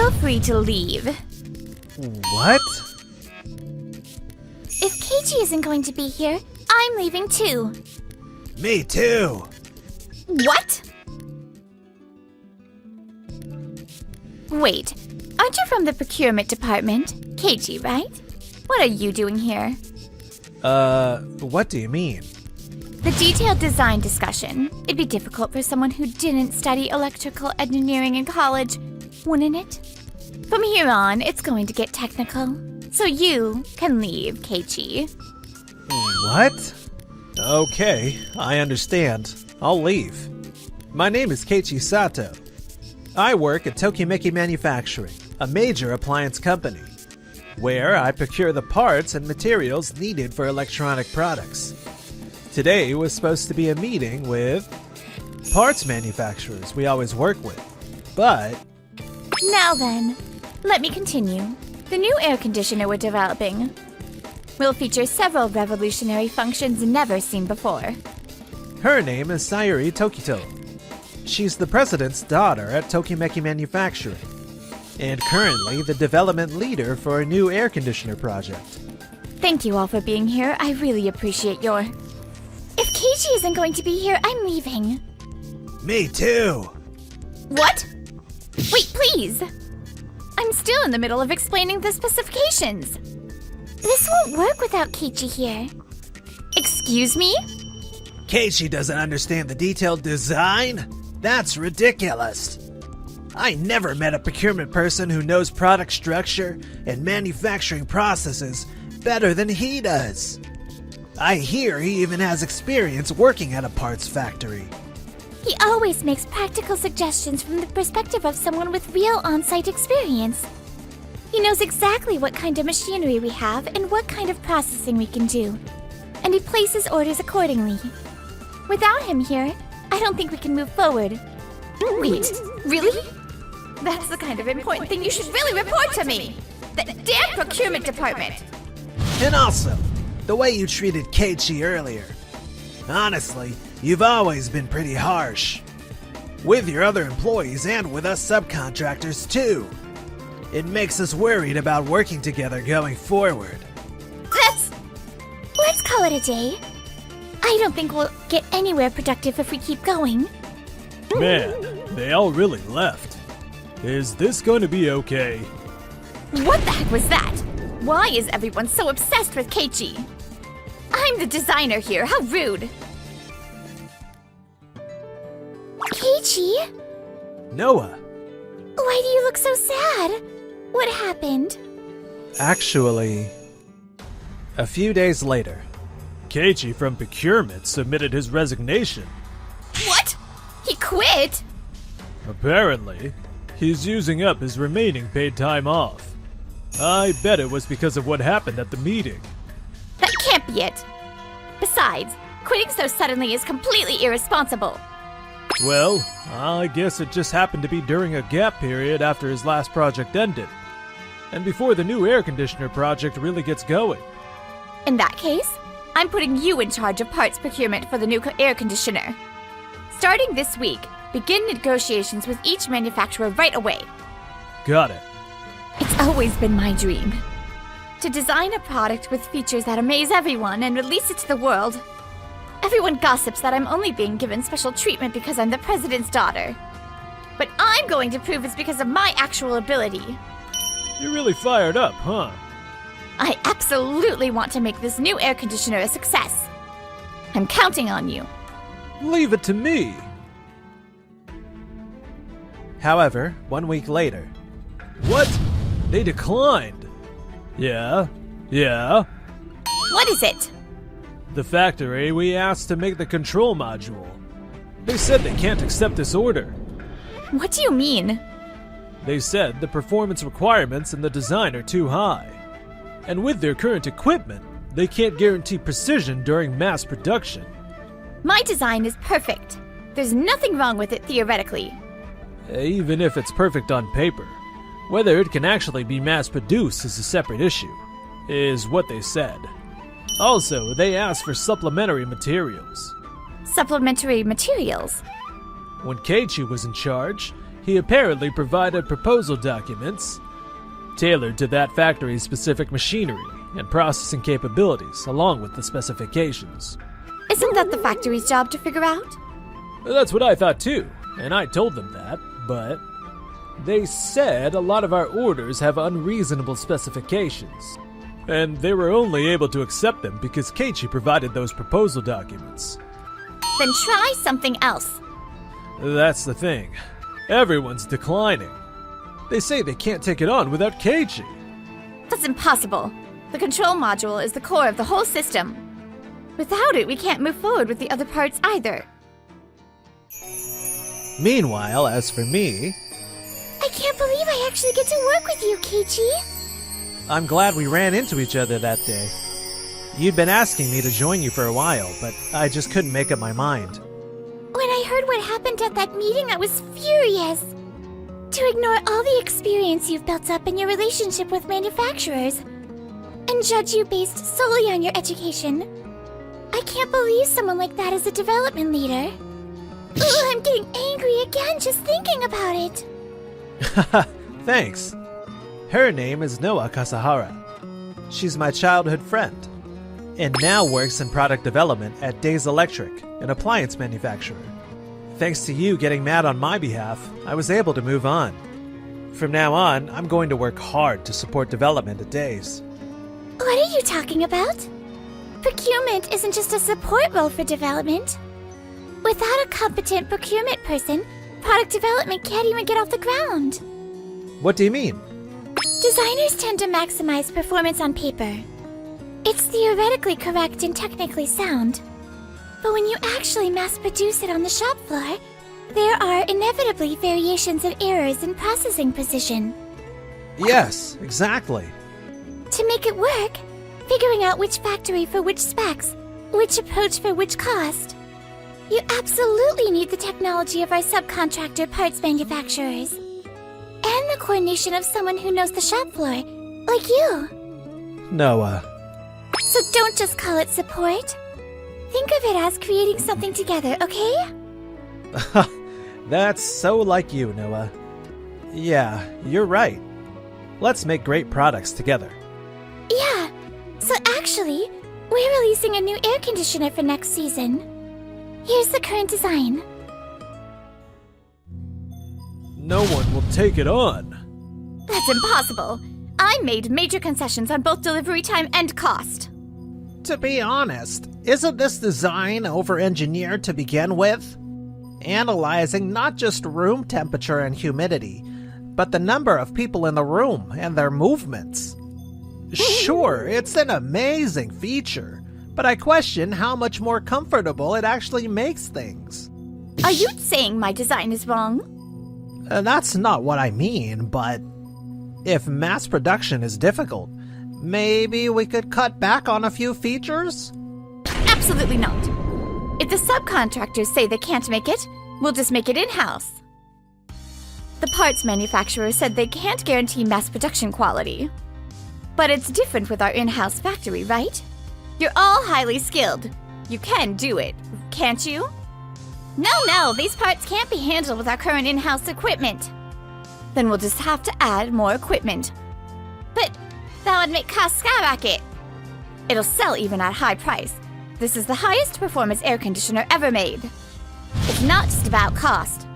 Feel free to leave. What? If Keiichi isn't going to be here, I'm leaving too. Me too. What? Wait, aren't you from the procurement department? Keiichi, right? What are you doing here? What do you mean? The detailed design discussion. It'd be difficult for someone who didn't study electrical engineering in college, wouldn't it? From here on, it's going to get technical. So you can leave, Keiichi. What? Okay, I understand. I'll leave. My name is Keiichi Sato. I work at Tokimeki Manufacturing, a major appliance company, where I procure the parts and materials needed for electronic products. Today was supposed to be a meeting with parts manufacturers we always work with, but... Now then, let me continue. The new air conditioner we're developing will feature several revolutionary functions never seen before. Her name is Sayuri Tokito. She's the president's daughter at Tokimeki Manufacturing, and currently the development leader for a new air conditioner project. Thank you all for being here. I really appreciate your... If Keiichi isn't going to be here, I'm leaving. Me too. What? Wait, please! I'm still in the middle of explaining the specifications. This won't work without Keiichi here. Excuse me? Keiichi doesn't understand the detailed design? That's ridiculous. I never met a procurement person who knows product structure and manufacturing processes better than he does. I hear he even has experience working at a parts factory. He always makes practical suggestions from the perspective of someone with real on-site experience. He knows exactly what kind of machinery we have and what kind of processing we can do, and he places orders accordingly. Without him here, I don't think we can move forward. Wait, really? That's the kind of important thing you should really report to me! The damn procurement department! And also, the way you treated Keiichi earlier. Honestly, you've always been pretty harsh. With your other employees and with us subcontractors too. It makes us worried about working together going forward. Let's call it a day. I don't think we'll get anywhere productive if we keep going. Man, they all really left. Is this going to be okay? What the heck was that? Why is everyone so obsessed with Keiichi? I'm the designer here, how rude! Keiichi? Noah, Why do you look so sad? What happened? actually, a few days later. Keiichi from procurement submitted his resignation. What? He quit? Apparently, he's using up his remaining paid time off. I bet it was because of what happened at the meeting. That can't be it. Besides, quitting so suddenly is completely irresponsible. Well, I guess it just happened to be during a gap period after his last project ended, and before the new air conditioner project really gets going. In that case, I'm putting you in charge of parts procurement for the new air conditioner. Starting this week, begin negotiations with each manufacturer right away. Got it. It's always been my dream to design a product with features that amaze everyone and release it to the world. Everyone gossips that I'm only being given special treatment because I'm the president's daughter. But I'm going to prove it's because of my actual ability. You're really fired up, huh? I absolutely want to make this new air conditioner a success. I'm counting on you. Leave it to me. However, 1 week later. What? They declined. Yeah. What is it? The factory we asked to make the control module. They said they can't accept this order. What do you mean? They said the performance requirements in the design are too high. And with their current equipment, they can't guarantee precision during mass production. My design is perfect. There's nothing wrong with it theoretically. Even if it's perfect on paper, whether it can actually be mass-produced is a separate issue, is what they said. Also, they asked for supplementary materials. Supplementary materials? When Keiichi was in charge, He apparently provided proposal documents tailored to that factory's specific machinery and processing capabilities, along with the specifications. Isn't that the factory's job to figure out? That's what I thought too, and I told them that, but they said a lot of our orders have unreasonable specifications, and they were only able to accept them because Keiichi provided those proposal documents. Then try something else. That's the thing. Everyone's declining. They say they can't take it on without Keiichi. That's impossible. The control module is the core of the whole system. Without it, we can't move forward with the other parts either. Meanwhile, as for me, I can't believe I actually get to work with you, Keiichi. I'm glad we ran into each other that day. You'd been asking me to join you for a while, but I just couldn't make up my mind. When I heard what happened at that meeting, I was furious. To ignore all the experience you've built up in your relationship with manufacturers and judge you based solely on your education. I can't believe someone like that is a development leader. Ugh, I'm getting angry again just thinking about it. Thanks. Her name is Noa Kasahara. She's my childhood friend, and now works in product development at Days Electric, an appliance manufacturer. Thanks to you getting mad on my behalf, I was able to move on. From now on, I'm going to work hard to support development at Days. What are you talking about? Procurement isn't just a support role for development. Without a competent procurement person, product development can't even get off the ground. What do you mean? Designers tend to maximize performance on paper. It's theoretically correct and technically sound. But when you actually mass-produce it on the shop floor, there are inevitably variations and errors in processing precision. Yes, exactly. To make it work, figuring out which factory for which specs, which approach for which cost. You absolutely need the technology of our subcontractor parts manufacturers. And the coordination of someone who knows the shop floor, like you. Noah. So don't just call it support. Think of it as creating something together, okay? That's so like you, Noah. Yeah, you're right. Let's make great products together. Yeah, so actually, we're releasing a new air conditioner for next season. Here's the current design. No one will take it on. That's impossible. I made major concessions on both delivery time and cost. To be honest, isn't this design over-engineered to begin with? Analyzing not just room temperature and humidity, but the number of people in the room and their movements. Sure, it's an amazing feature, but I question how much more comfortable it actually makes things. Are you saying my design is wrong? That's not what I mean, but if mass production is difficult, maybe we could cut back on a few features? Absolutely not. If the subcontractors say they can't make it, we'll just make it in-house. The parts manufacturer said they can't guarantee mass production quality. But it's different with our in-house factory, right? You're all highly skilled. You can do it, can't you? No, these parts can't be handled with our current in-house equipment. Then we'll just have to add more equipment. But that would make costs skyrocket. It'll sell even at high price. This is the highest performance air conditioner ever made. It's not just about cost.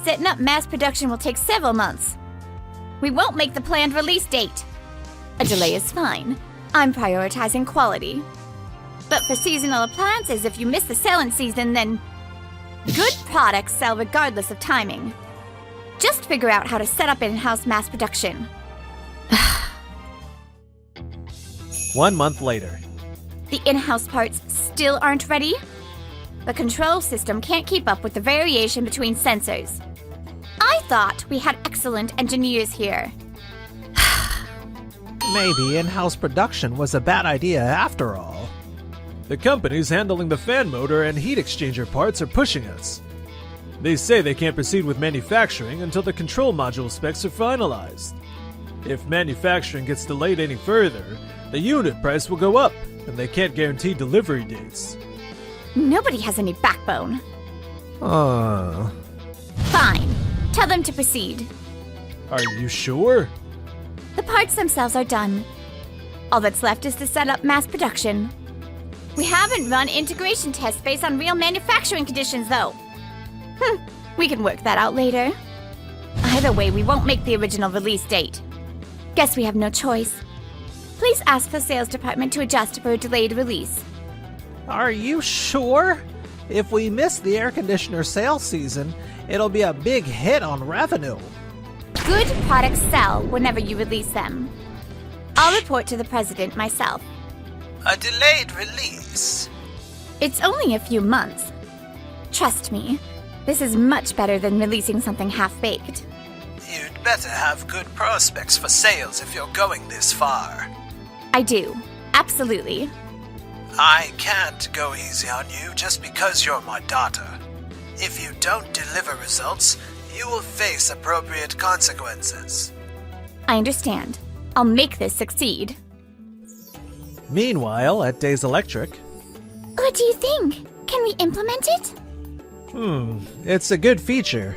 Setting up mass production will take several months. We won't make the planned release date. A delay is fine. I'm prioritizing quality. But for seasonal appliances, if you miss the selling season, then good products sell regardless of timing. Just figure out how to set up in-house mass production. 1 month later. The in-house parts still aren't ready? The control system can't keep up with the variation between sensors. I thought we had excellent engineers here. Maybe in-house production was a bad idea after all. The companies handling the fan motor and heat exchanger parts are pushing us. They say they can't proceed with manufacturing until the control module specs are finalized. If manufacturing gets delayed any further, the unit price will go up, and they can't guarantee delivery dates. Nobody has any backbone. Uh... Fine. Tell them to proceed. Are you sure? The parts themselves are done. All that's left is to set up mass production. We haven't run integration tests based on real manufacturing conditions, though. We can work that out later. Either way, we won't make the original release date. Guess we have no choice. Please ask the sales department to adjust for a delayed release. Are you sure? If we miss the air conditioner sales season, it'll be a big hit on revenue. Good products sell whenever you release them. I'll report to the president myself. A delayed release? It's only a few months. Trust me, this is much better than releasing something half-baked. You'd better have good prospects for sales if you're going this far. I do. Absolutely. I can't go easy on you just because you're my daughter. If you don't deliver results, you will face appropriate consequences. I understand. I'll make this succeed. Meanwhile, at Days Electric, What do you think? Can we implement it? it's a good feature.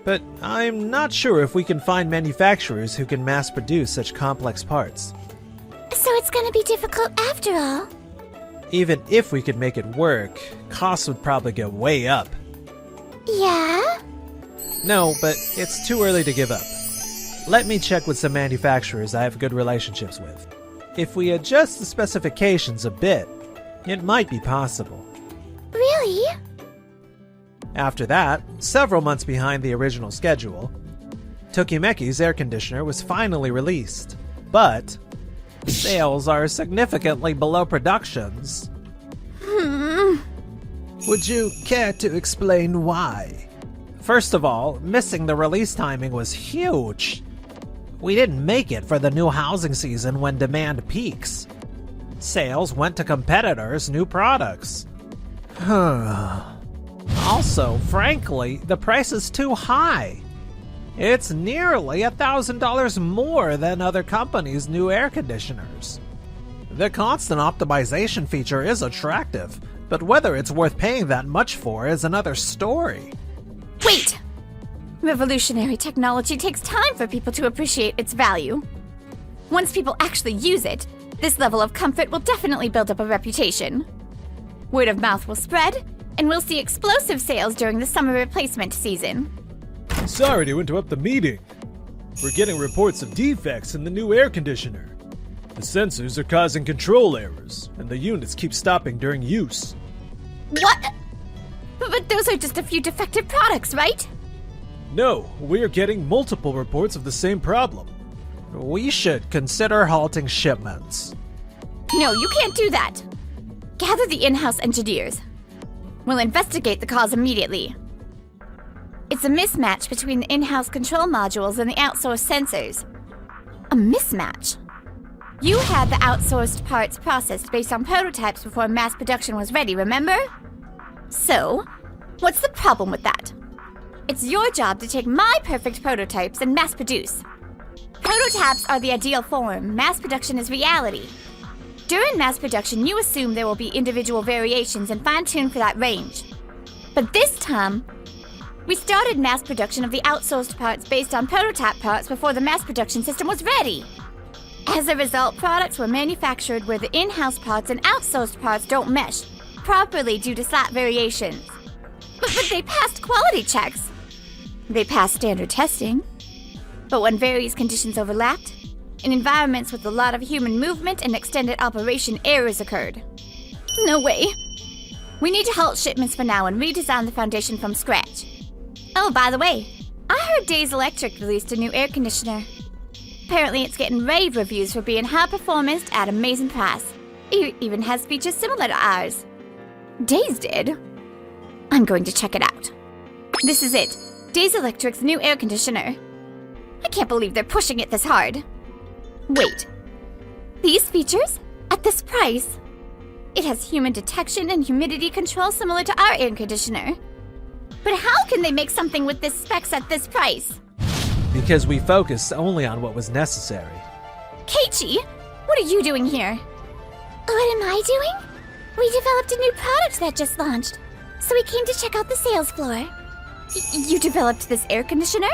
But I'm not sure if we can find manufacturers who can mass produce such complex parts. So it's gonna be difficult after all. Even if we could make it work, costs would probably go way up. Yeah? No, but it's too early to give up. Let me check with some manufacturers I have good relationships with. If we adjust the specifications a bit, it might be possible. Really? After that, several months behind the original schedule, Tokimeki's air conditioner was finally released, but sales are significantly below productions. Would you care to explain why? First of all, missing the release timing was huge. We didn't make it for the new housing season when demand peaks. Sales went to competitors' new products. Also, frankly, the price is too high. It's nearly $1,000 more than other companies' new air conditioners. The constant optimization feature is attractive, but whether it's worth paying that much for is another story. Wait! Revolutionary technology takes time for people to appreciate its value. Once people actually use it, this level of comfort will definitely build up a reputation. Word of mouth will spread, and we'll see explosive sales during the summer replacement season. Sorry to interrupt the meeting. We're getting reports of defects in the new air conditioner. The sensors are causing control errors, and the units keep stopping during use. What? But those are just a few defective products, right? No, we're getting multiple reports of the same problem. We should consider halting shipments. No, you can't do that. Gather the in-house engineers. We'll investigate the cause immediately. It's a mismatch between the in-house control modules and the outsourced sensors. A mismatch? You had the outsourced parts processed based on prototypes before mass production was ready, remember? So, what's the problem with that? It's your job to take my perfect prototypes and mass produce. Prototypes are the ideal form. Mass production is reality. During mass production, you assume there will be individual variations and fine-tune for that range. But this time, we started mass production of the outsourced parts based on prototype parts before the mass production system was ready. As a result, products were manufactured where the in-house parts and outsourced parts don't mesh properly due to slight variations. But they passed quality checks. They passed standard testing. But when various conditions overlapped, in environments with a lot of human movement and extended operation, errors occurred. No way. We need to halt shipments for now and redesign the foundation from scratch. Oh, by the way, I heard Days Electric released a new air conditioner. Apparently it's getting rave reviews for being high performance at amazing price. It even has features similar to ours. Days did. I'm going to check it out. This is it. Days Electric's new air conditioner. I can't believe they're pushing it this hard. Wait. These features? At this price? It has human detection and humidity control similar to our air conditioner. But how can they make something with this specs at this price? Because we focused only on what was necessary. Keiichi, what are you doing here? What am I doing? We developed a new product that just launched, so we came to check out the sales floor. You developed this air conditioner?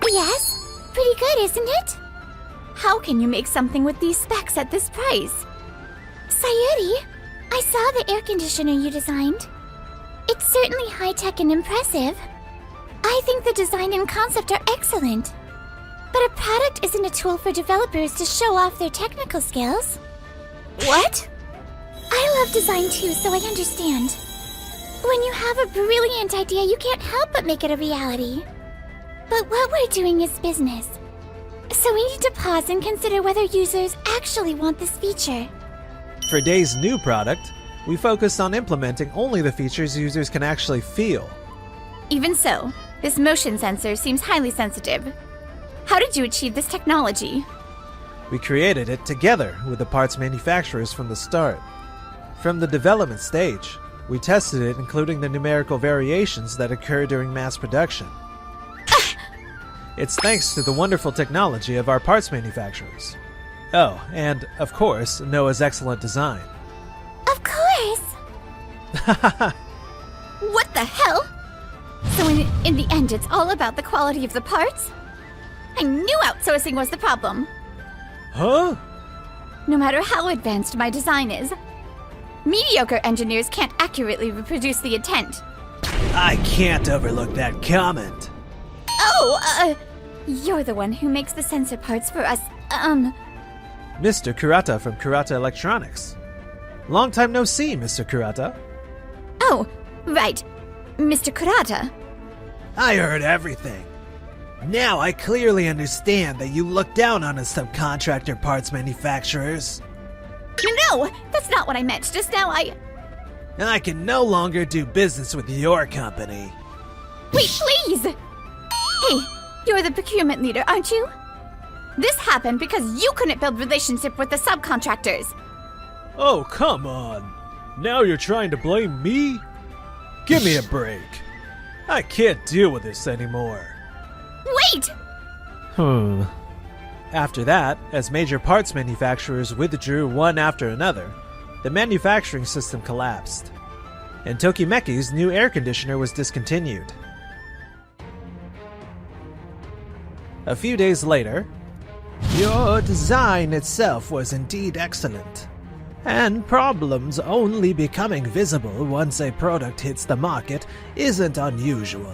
Yes. Pretty good, isn't it? How can you make something with these specs at this price? Sayuri, I saw the air conditioner you designed. It's certainly high-tech and impressive. I think the design and concept are excellent. But a product isn't a tool for developers to show off their technical skills. What? I love design too, so I understand. When you have a brilliant idea, you can't help but make it a reality. But what we're doing is business. So we need to pause and consider whether users actually want this feature. For Day's new product, we focused on implementing only the features users can actually feel. Even so, this motion sensor seems highly sensitive. How did you achieve this technology? We created it together with the parts manufacturers from the start. From the development stage, we tested it including the numerical variations that occur during mass production. It's thanks to the wonderful technology of our parts manufacturers. Oh, and, of course, Noah's excellent design. Of course! What the hell? So in the end, it's all about the quality of the parts? I knew outsourcing was the problem. Huh? No matter how advanced my design is, mediocre engineers can't accurately reproduce the intent. I can't overlook that comment. Oh, you're the one who makes the sensor parts for us, Mr. Kurata from Kurata Electronics. Long time no see, Mr. Kurata. Oh, right. Mr. Kurata. I heard everything. Now I clearly understand that you look down on us subcontractor parts manufacturers. No, that's not what I meant. Just now I can no longer do business with your company. Wait, please! Hey, you're the procurement leader, aren't you? This happened because you couldn't build relationship with the subcontractors. Oh, come on. Now you're trying to blame me? Give me a break. I can't deal with this anymore. Wait! After that, as major parts manufacturers withdrew one after another, the manufacturing system collapsed, and Tokimeki's new air conditioner was discontinued. A few days later, Your design itself was indeed excellent, and problems only becoming visible once a product hits the market isn't unusual.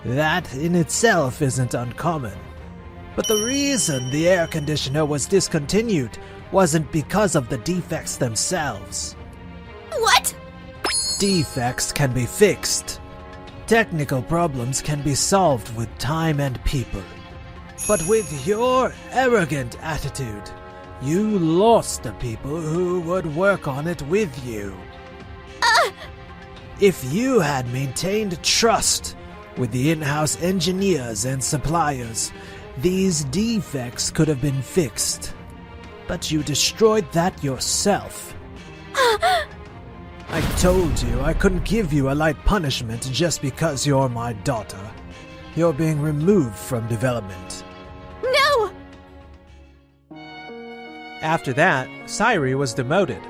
That in itself isn't uncommon. But the reason the air conditioner was discontinued wasn't because of the defects themselves. What? Defects can be fixed. Technical problems can be solved with time and people. But with your arrogant attitude, you lost the people who would work on it with you. If you had maintained trust with the in-house engineers and suppliers, these defects could have been fixed. But you destroyed that yourself. I told you I couldn't give you a light punishment just because you're my daughter. You're being removed from development. No! after that, Sayuri was demoted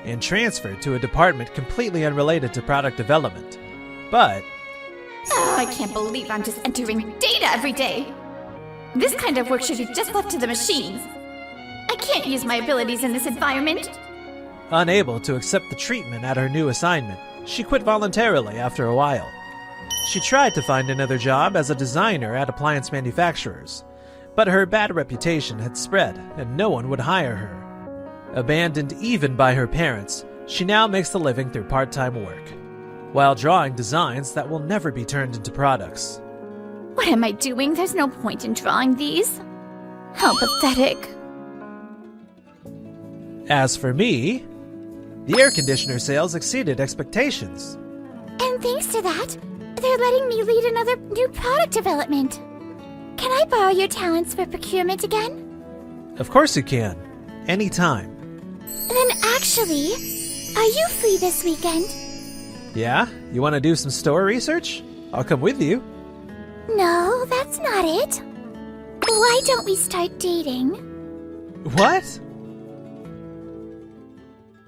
and transferred to a department completely unrelated to product development. But Oh, I can't believe I'm just entering data every day. This kind of work should be just left to the machines. I can't use my abilities in this environment. unable to accept the treatment at her new assignment, she quit voluntarily after a while. She tried to find another job as a designer at appliance manufacturers, but her bad reputation had spread and no one would hire her. Abandoned even by her parents, she now makes a living through part-time work, while drawing designs that will never be turned into products. What am I doing? There's no point in drawing these. How pathetic. As for me, the air conditioner sales exceeded expectations. And thanks to that, they're letting me lead another new product development. Can I borrow your talents for procurement again? Of course you can. Anytime. Then actually, are you free this weekend? Yeah? You want to do some store research? I'll come with you. No, that's not it. Why don't we start dating? What?